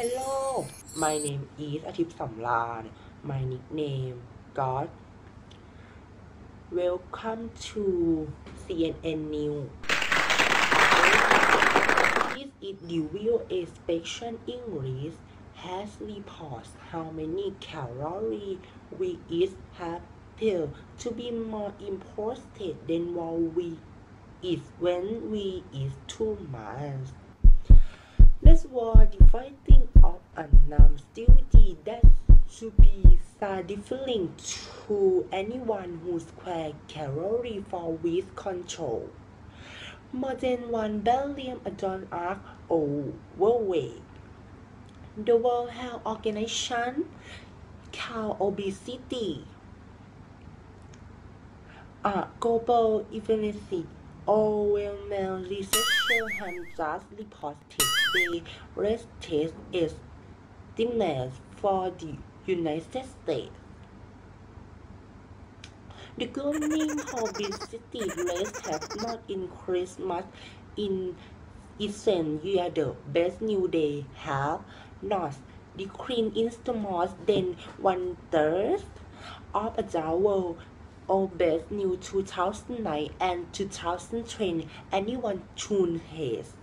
Hello, my name is ATIP SUMRAN. My nickname God. Welcome to CNN News. This is the VOA Special English has reports how many calories we eat have appeared to be more important than what we eat when we eat too much. This was the fighting of a non-duty that should be satisfying to anyone who squares calories for with control. More than 1 billion adults are overweight. The World Health Organization calls obesity a global emergency. Overwhelming researchers have just reported the latest estimates for the United States. The global obesity rates have not increased much in recent years. The best news they have not decreased in more than 1/3 of adult world. Obese New 2009 and 2020 anyone should has.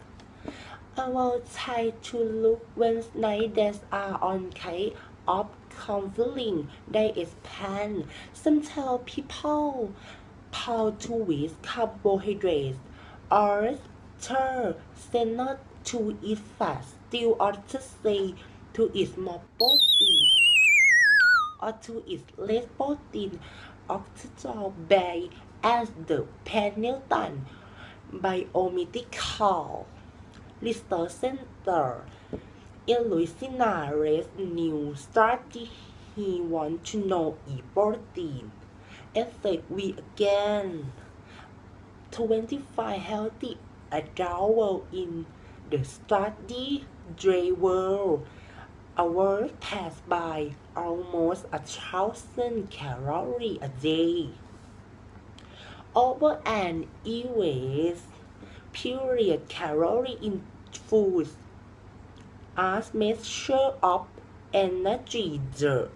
I will try to look when night that are on kind of conflict they expand. Some tell people how to with carbohydrates or say not to eat fat, still others say to eat more protein or to eat less protein. Occidental Bay as the Pendleton Biomedical Research Center in Louisiana raised new study. He wants to know if protein affect we again. 25 healthy adults in the study drivel hour passed by almost 1,000 calories a day. Over an year's period, calories in foods as measure of energy. The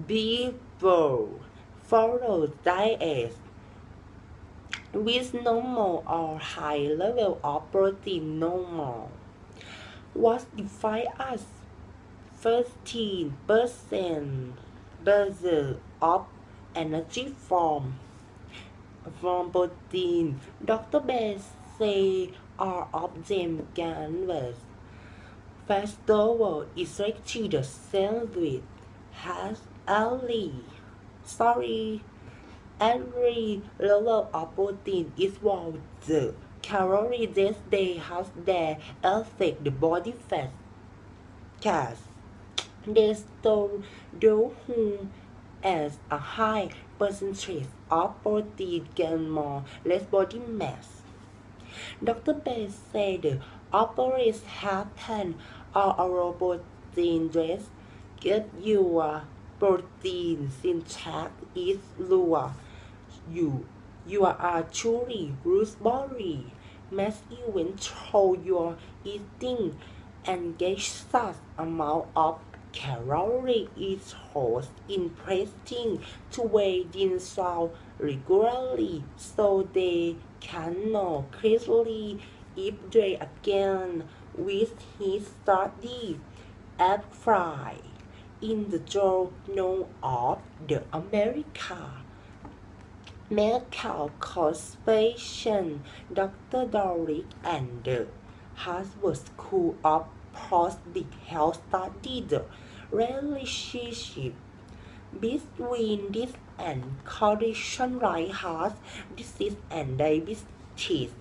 people follow diets with normal or high level of protein. Normal was defined as 13% of energy from protein. Dr. Bass say all of them can was festival is actually the same with has every level of protein is what the calories that they have that affect the body fat gas. They store those who as a high percentage of protein gain more less body mass. Dr. Bass said the operates happen or protein dress get your protein syntax is lower. You are truly lose body mass even though you're eating and get such amount of calories is host interesting to weigh themselves regularly so they can know clearly if they again with his study applied in the Journal of the Medical Conservation. Dr. Doris and the Harvard School of Public Health studied the relationship between this and conditions like heart disease and diabetes.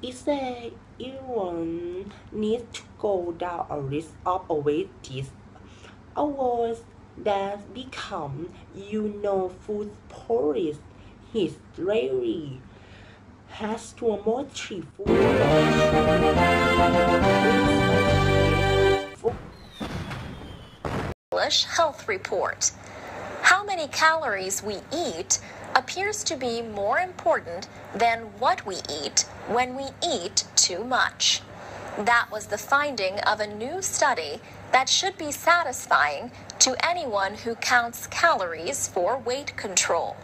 It said everyone needs to go down a risk of obesity. Awards that become food police. His diary has to a motive English Health Report. How many calories we eat appears to be more important than what we eat when we eat too much. That was the finding of a new study that should be satisfying to anyone who counts calories for weight control.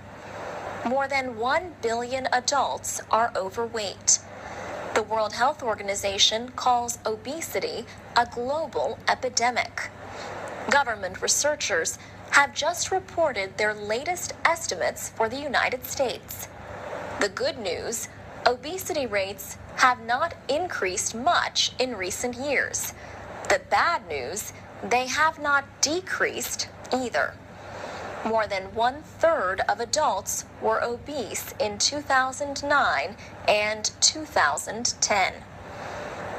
More than 1 billion adults are overweight. The World Health Organization calls obesity a global epidemic. Government researchers have just reported their latest estimates for the United States. The good news, obesity rates have not increased much in recent years. The bad news, they have not decreased either. More than 1/3 of adults were obese in 2009 and 2010.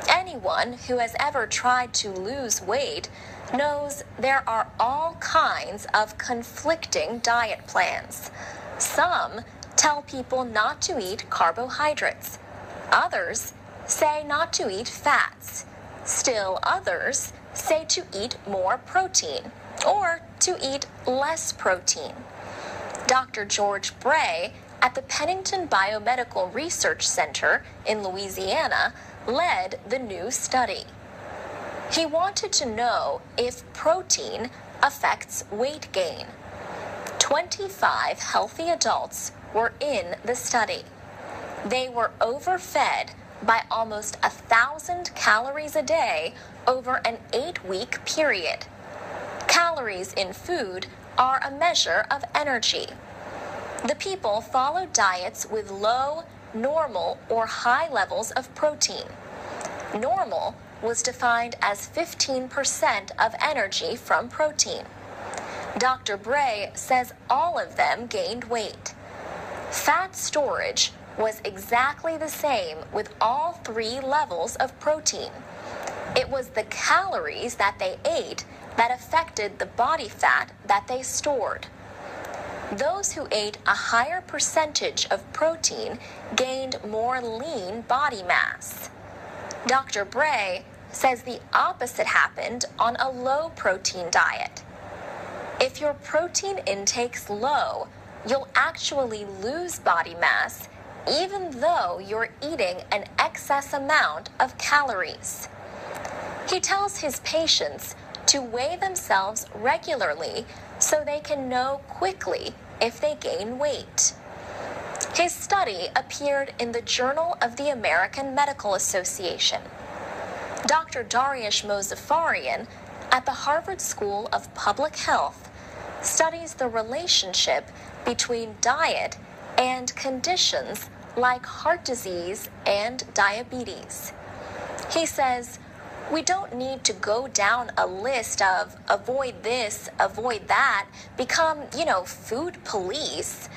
Anyone who has ever tried to lose weight knows there are all kinds of conflicting diet plans. Some tell people not to eat carbohydrates. Others say not to eat fats. Still others say to eat more protein or to eat less protein. Dr. George Bray at the Pennington Biomedical Research Center in Louisiana led the new study. He wanted to know if protein affects weight gain. 25 healthy adults were in the study. They were overfed by almost 1,000 calories a day over an 8-week period. Calories in food are a measure of energy. The people followed diets with low, normal, or high levels of protein. Normal was defined as 15% of energy from protein. Dr. Bray says all of them gained weight. Fat storage was exactly the same with all 3 levels of protein. It was the calories that they ate that affected the body fat that they stored. Those who ate a higher percentage of protein gained more lean body mass. Dr. Bray says the opposite happened on a low-protein diet. If your protein intake's low, you'll actually lose body mass even though you're eating an excess amount of calories. He tells his patients to weigh themselves regularly so they can know quickly if they gain weight. His study appeared in the Journal of the American Medical Association. Dr. Dariush Mozaffarian at the Harvard School of Public Health studies the relationship between diet and conditions like heart disease and diabetes. He says, we don't need to go down a list of avoid this, avoid that, become, food police.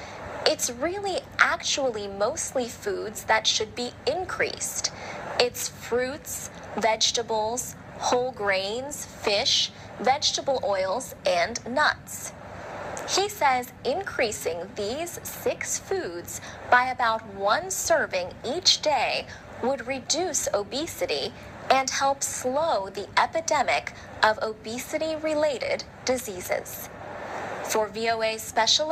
It's really actually mostly foods that should be increased. It's fruits, vegetables, whole grains, fish, vegetable oils, and nuts. He says increasing these 6 foods by about 1 serving each day would reduce obesity and help slow the epidemic of obesity-related diseases. For VOA Special